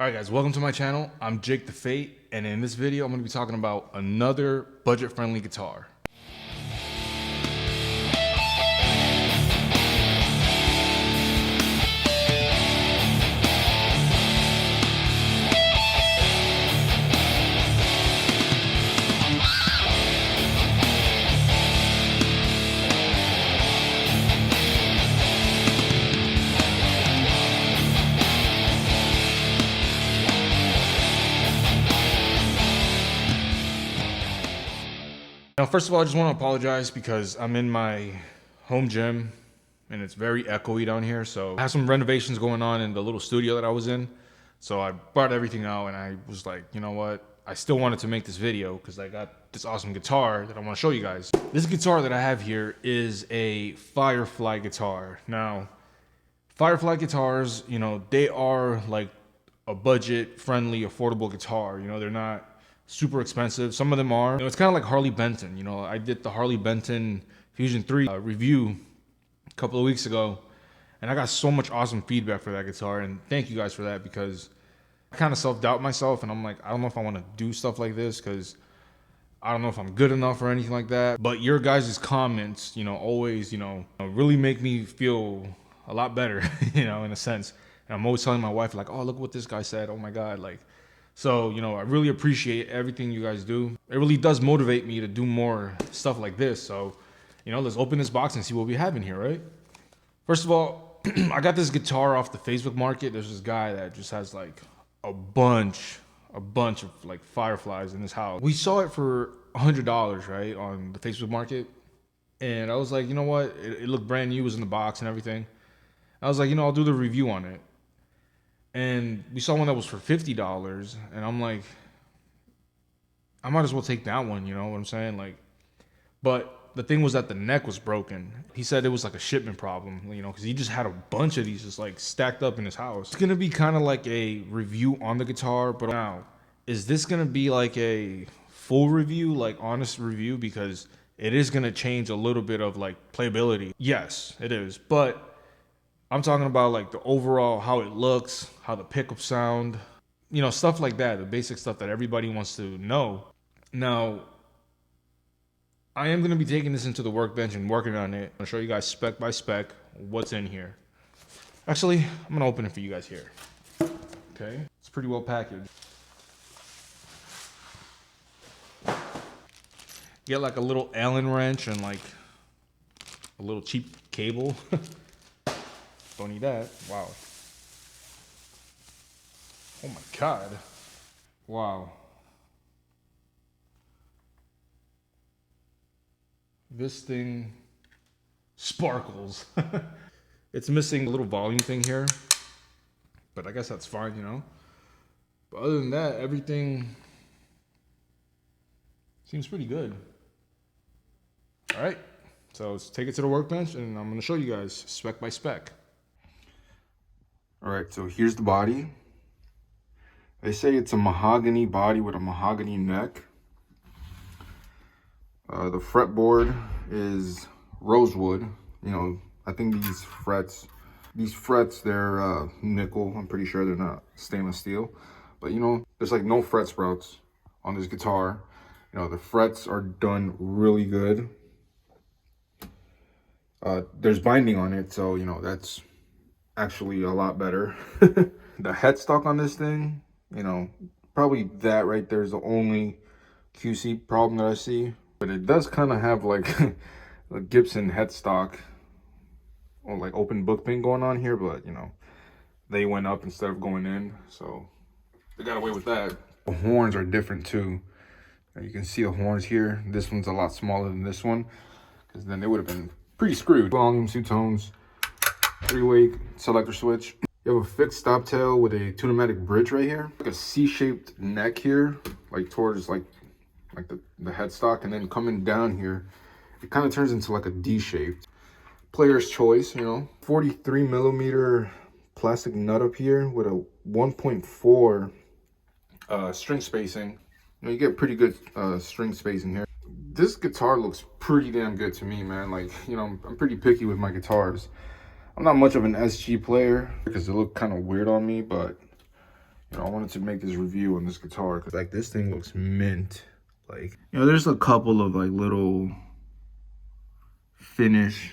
Alright guys, welcome to my channel. I'm Jake the Fate, and in this video I'm going to be talking about another budget-friendly guitar. Now, first of all, I just want to apologize because I'm in my home gym and it's very echoey down here. So I have some renovations going on in the little studio that I was in. So I brought everything out and I was like, you know what? I still wanted to make this video because I got this awesome guitar that I want to show you guys. This guitar that I have here is a Firefly guitar. Now, Firefly guitars, you know, they are like a budget-friendly, affordable guitar. You know, they're not super expensive. Some of them are. You know, it's kind of like Harley Benton. You know, I did the Harley Benton Fusion 3 review a couple of weeks ago, and I got so much awesome feedback for that guitar, and thank you guys for that, because I kind of self-doubt myself, and I'm like, I don't know if I want to do stuff like this, because I don't know if I'm good enough or anything like that. But your guys' comments, you know, always, you know, really make me feel a lot better, you know, in a sense. And I'm always telling my wife, like, oh, look what this guy said. Oh my God, like, so, you know, I really appreciate everything you guys do. It really does motivate me to do more stuff like this. So, you know, let's open this box and see what we have in here, right? First of all, I got this guitar off the Facebook market. There's this guy that just has like a bunch of like Fireflies in his house. We saw it for $100, right, on the Facebook market. And I was like, you know what? It looked brand new, it was in the box and everything. I was like, you know, I'll do the review on it. And we saw one that was for $50, and I'm like, I might as well take that one, you know what I'm saying? Like, but the thing was that the neck was broken. He said it was like a shipment problem, you know, because he just had a bunch of these just like stacked up in his house. It's gonna be kind of like a review on the guitar, but now, is this gonna be like a full review, like honest review? Because it is gonna change a little bit of like playability. Yes, it is, but I'm talking about like the overall, how it looks, how the pickups sound, you know, stuff like that, the basic stuff that everybody wants to know. Now, I am going to be taking this into the workbench and working on it. I'll show you guys spec by spec what's in here. Actually, I'm going to open it for you guys here. Okay, it's pretty well packaged. Get like a little Allen wrench and like a little cheap cable. Don't need that. Wow. Oh my God. Wow. This thing sparkles. It's missing a little volume thing here, but I guess that's fine, you know. But other than that, everything seems pretty good. All right. So let's take it to the workbench and I'm going to show you guys spec by spec. All right, so here's the body. They say it's a mahogany body with a mahogany neck. The fretboard is rosewood. You know, I think these frets, they're nickel. I'm pretty sure they're not stainless steel. But you know, there's like no fret sprouts on this guitar. You know, the frets are done really good. There's binding on it, so you know, that's actually a lot better. The headstock on this thing, you know, probably that right there is the only QC problem that I see. But it does kind of have like a Gibson headstock or like open book thing going on here, but you know, they went up instead of going in, so they got away with that. The horns are different too. You can see the horns here. This one's a lot smaller than this one, because then they would have been pretty screwed. Volume, two tones, 3-way selector switch. You have a fixed stop tail with a tunematic bridge right here. Like a C-shaped neck here, like towards like the headstock, and then coming down here, it kind of turns into like a D-shaped. Player's choice, you know. 43 millimeter plastic nut up here with a 1.4 string spacing. You know, you get pretty good string spacing here. This guitar looks pretty damn good to me, man. Like, you know, I'm pretty picky with my guitars. I'm not much of an SG player because it looked kind of weird on me, but You know, I wanted to make this review on this guitar because like this thing looks mint. Like, you know, there's a couple of like little finish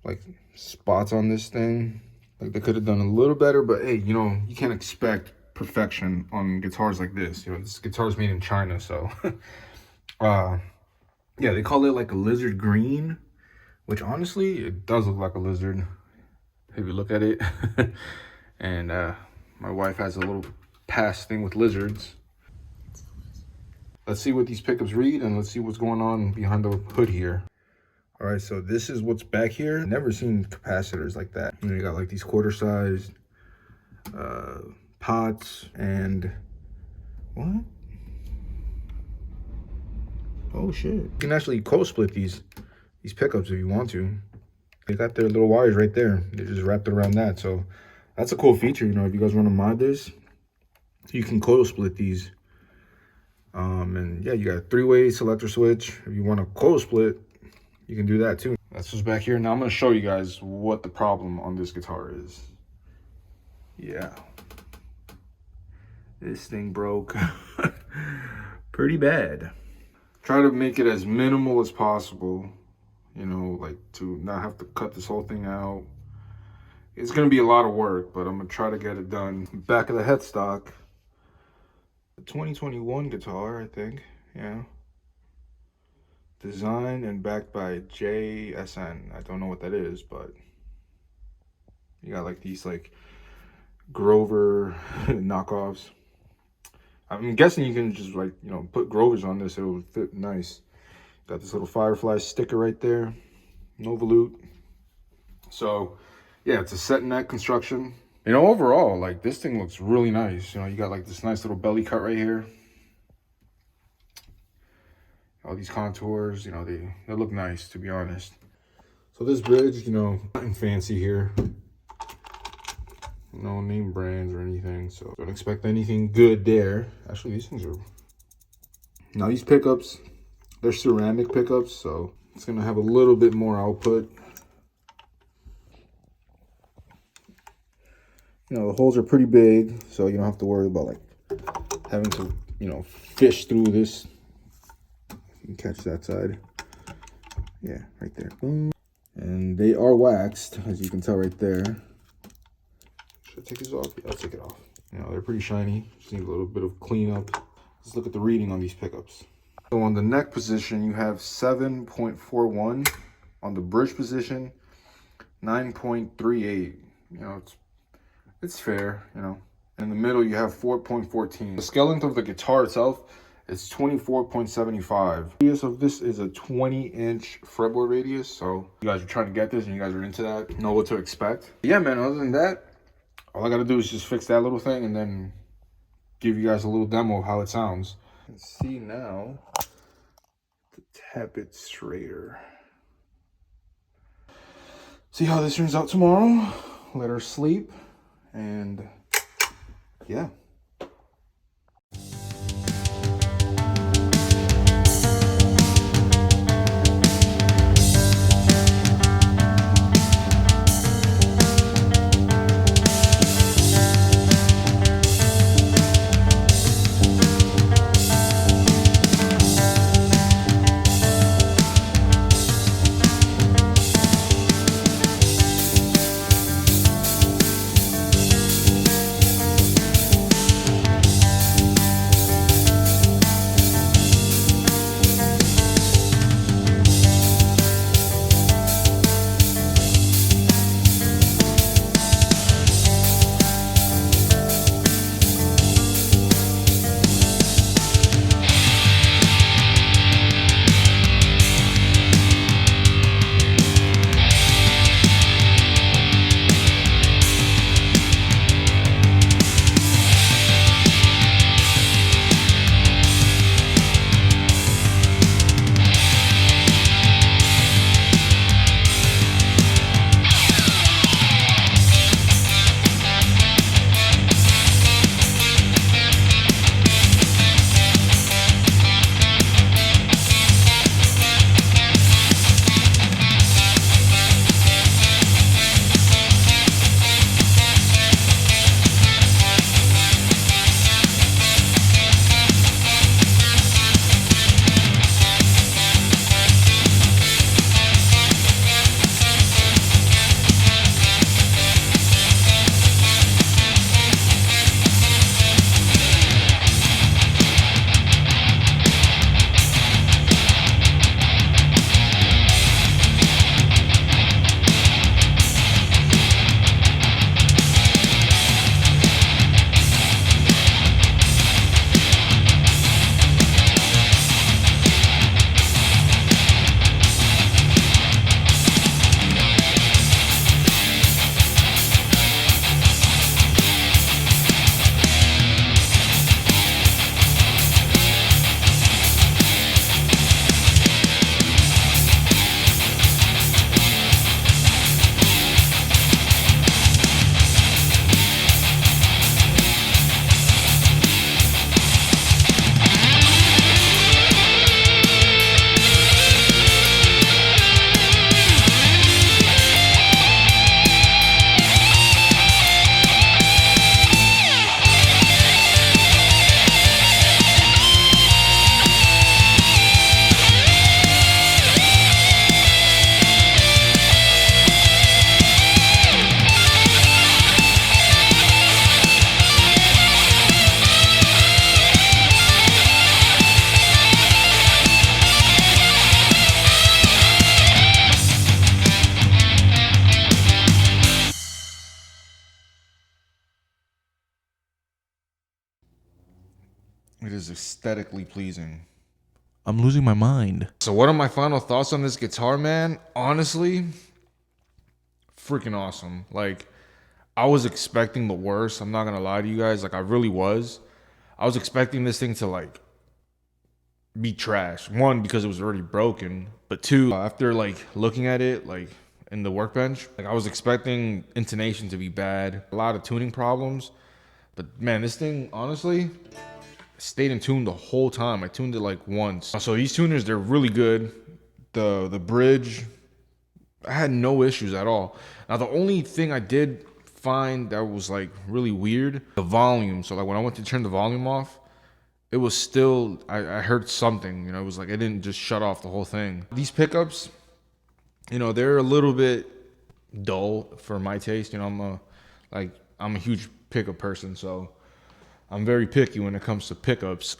like spots on this thing. Like they could have done a little better, but hey, you know, you can't expect perfection on guitars like this. You know, this guitar is made in China, so yeah, they call it like a lizard green, which honestly, it does look like a lizard if you look at it. And my wife has a little past thing with lizards. Let's see what these pickups read, and let's see what's going on behind the hood here. All right, so this is what's back here. Never seen capacitors like that. You know, you got like these quarter-sized pots and what? Oh shit! You can actually co-split these pickups if you want to. They got their little wires right there. They just wrapped it around that. So that's a cool feature. You know, if you guys want to mod this, you can co-split these. And yeah, you got a 3-way selector switch. If you want to co-split, you can do that too. That's what's back here. Now I'm going to show you guys what the problem on this guitar is. Yeah. This thing broke pretty bad. Try to make it as minimal as possible. You know, like to not have to cut this whole thing out. It's going to be a lot of work, but I'm going to try to get it done. Back of the headstock. The 2021 guitar, I think. Yeah. Designed and backed by JSN. I don't know what that is, but you got like these like Grover knockoffs. I'm guessing you can just like, you know, put Grovers on this. It will fit nice. Got this little Firefly sticker right there. No volute. So yeah, it's a set neck construction. You know, overall, like this thing looks really nice. You know, you got like this nice little belly cut right here. All these contours, you know, they look nice, to be honest. So this bridge, you know, nothing fancy here. No name brands or anything, so don't expect anything good there. Actually, these things are... Now these pickups, they're ceramic pickups, so it's gonna have a little bit more output. You know, the holes are pretty big, so you don't have to worry about like having to, you know, fish through this. You can catch that side. Yeah, right there. Boom. And they are waxed, as you can tell right there. Should I take this off? Yeah, I'll take it off. You know, they're pretty shiny. Just need a little bit of cleanup. Let's look at the reading on these pickups. So on the neck position, you have 7.41. On the bridge position, 9.38. You know, it's fair, you know. In the middle, you have 4.14. The scale length of the guitar itself is 24.75. Radius of this is a 20-inch fretboard radius. So you guys are trying to get this and you guys are into that, know what to expect. Yeah, man, other than that, all I got to do is just fix that little thing and then give you guys a little demo of how it sounds. Let's see now. To tap it straighter. See how this turns out tomorrow. Let her sleep. And yeah. It is aesthetically pleasing. I'm losing my mind. So what are my final thoughts on this guitar, man? Honestly, freaking awesome. Like, I was expecting the worst. I'm not gonna lie to you guys. Like, I really was. I was expecting this thing to like be trash. One, because it was already broken, but two, after like looking at it like in the workbench, like I was expecting intonation to be bad, a lot of tuning problems. But man, this thing honestly stayed in tune the whole time. I tuned it like once. So these tuners, they're really good. The bridge, I had no issues at all. Now the only thing I did find that was like really weird, the volume. So like when I went to turn the volume off, it was still, I heard something, you know, it was like, it didn't just shut off the whole thing. These pickups, you know, they're a little bit dull for my taste. You know, I'm a huge pickup person, so I'm very picky when it comes to pickups.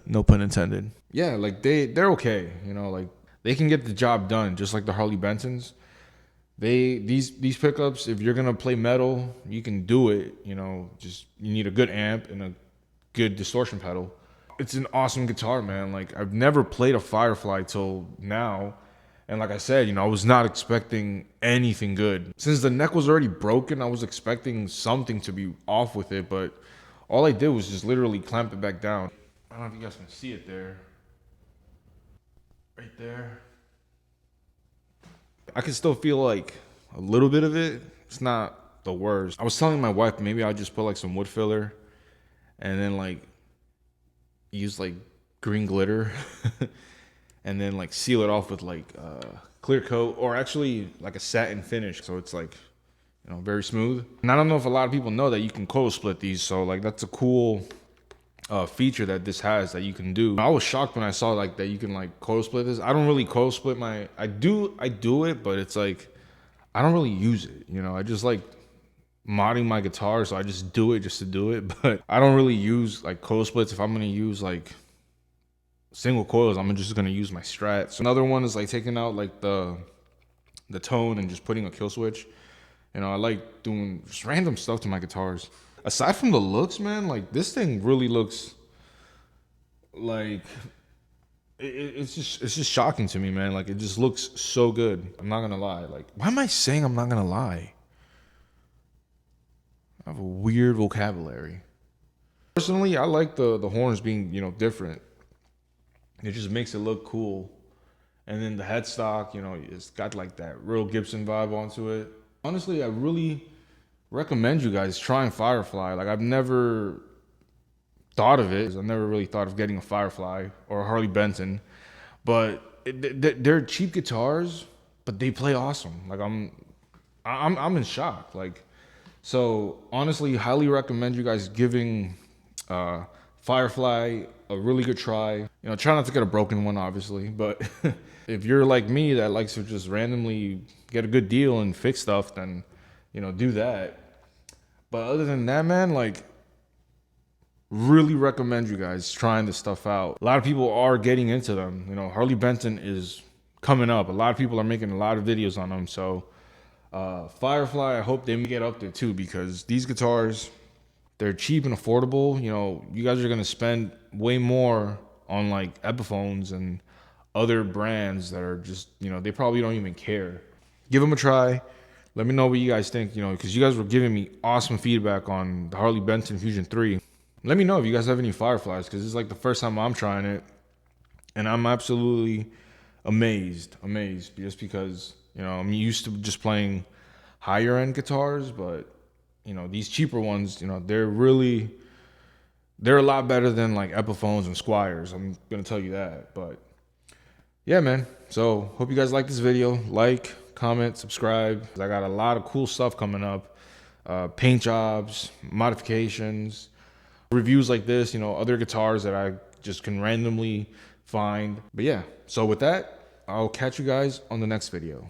No pun intended. Yeah, like they're okay, you know, like they can get the job done just like the Harley Bensons. These pickups, if you're gonna play metal, you can do it, you know, just you need a good amp and a good distortion pedal. It's an awesome guitar, man. Like I've never played a Firefly till now. And like I said, you know, I was not expecting anything good. Since the neck was already broken, I was expecting something to be off with it, but all I did was just literally clamp it back down. I don't know if you guys can see it there. Right there. I can still feel like a little bit of it. It's not the worst. I was telling my wife maybe I'll just put like some wood filler and then like use like green glitter and then like seal it off with like clear coat or actually like a satin finish so it's like, you know, very smooth. And I don't know if a lot of people know that you can coil split these, so like that's a cool feature that this has that you can do. I was shocked when I saw like that you can like coil split this. I don't really coil split my, I do it, but it's like I don't really use it, you know. I just like modding my guitar, so I just do it just to do it. But I don't really use like coil splits. If I'm gonna use like single coils, I'm just gonna use my Strat. So another one is like taking out like the tone and just putting a kill switch. You know, I like doing just random stuff to my guitars. Aside from the looks, man, like this thing really looks like it's just shocking to me, man. Like it just looks so good. I'm not gonna lie. Like, why am I saying I'm not gonna lie? I have a weird vocabulary. Personally, I like the horns being, you know, different. It just makes it look cool. And then the headstock, you know, it's got like that real Gibson vibe onto it. Honestly, I really recommend you guys trying Firefly. Like I've never thought of it. I've never really thought of getting a Firefly or a Harley Benson. But they're cheap guitars, but they play awesome. Like I'm in shock. Like, so honestly, highly recommend you guys giving Firefly a really good try. You know, try not to get a broken one, obviously, but if you're like me that likes to just randomly get a good deal and fix stuff, then, you know, do that. But other than that, man, like, really recommend you guys trying this stuff out. A lot of people are getting into them. You know, Harley Benton is coming up. A lot of people are making a lot of videos on them. So Firefly, I hope they get up there too, because these guitars, they're cheap and affordable. You know, you guys are gonna spend way more on like Epiphones and other brands that are just, you know, they probably don't even care. Give them a try. Let me know what you guys think, you know, because you guys were giving me awesome feedback on the Harley Benton Fusion 3. Let me know if you guys have any Fireflies, because it's like the first time I'm trying it, and I'm absolutely amazed just because, you know, I'm used to just playing higher end guitars, but you know, these cheaper ones, you know, they're a lot better than like Epiphones and Squires. I'm gonna tell you that. But yeah, man. So hope you guys like this video. Like, comment, subscribe. I got a lot of cool stuff coming up. Paint jobs, modifications, reviews like this, you know, other guitars that I just can randomly find. But yeah, so with that, I'll catch you guys on the next video.